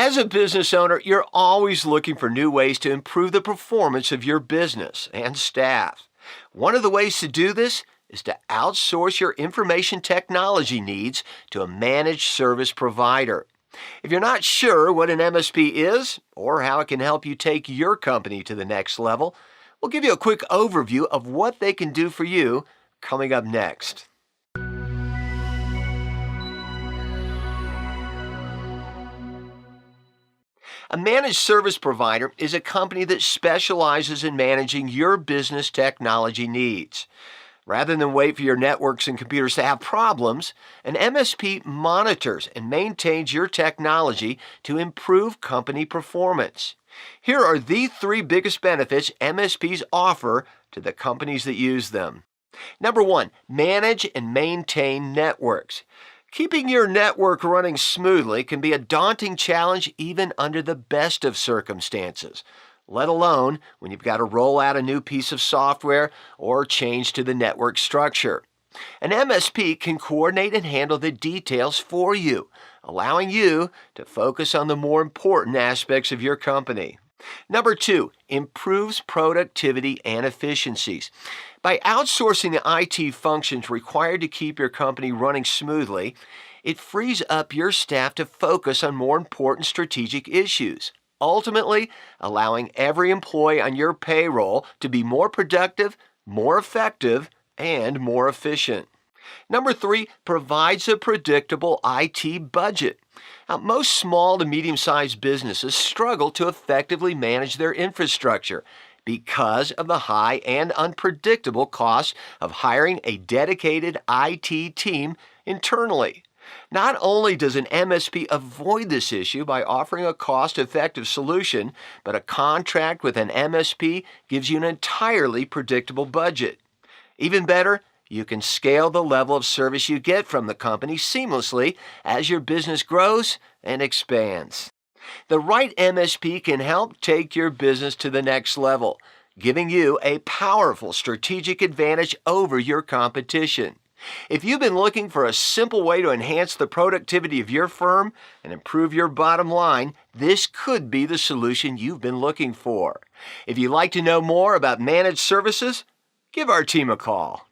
As a business owner, you're always looking for new ways to improve the performance of your business and staff. One of the ways to do this is to outsource your information technology needs to a managed service provider. If you're not sure what an MSP is or how it can help you take your company to the next level, we'll give you a quick overview of what they can do for you coming up next. A managed service provider is a company that specializes in managing your business technology needs. Rather than wait for your networks and computers to have problems, an MSP monitors and maintains your technology to improve company performance. Here are the three biggest benefits MSPs offer to the companies that use them. Number one, manage and maintain networks. Keeping your network running smoothly can be a daunting challenge even under the best of circumstances, let alone when you've got to roll out a new piece of software or change to the network structure. An MSP can coordinate and handle the details for you, allowing you to focus on the more important aspects of your company. Number two, improves productivity and efficiencies. By outsourcing the IT functions required to keep your company running smoothly, it frees up your staff to focus on more important strategic issues, ultimately allowing every employee on your payroll to be more productive, more effective, and more efficient. Number three, provides a predictable IT budget. Now, most small to medium-sized businesses struggle to effectively manage their infrastructure because of the high and unpredictable costs of hiring a dedicated IT team internally. Not only does an MSP avoid this issue by offering a cost-effective solution, but a contract with an MSP gives you an entirely predictable budget. Even better, you can scale the level of service you get from the company seamlessly as your business grows and expands. The right MSP can help take your business to the next level, giving you a powerful strategic advantage over your competition. If you've been looking for a simple way to enhance the productivity of your firm and improve your bottom line, this could be the solution you've been looking for. If you'd like to know more about managed services, give our team a call.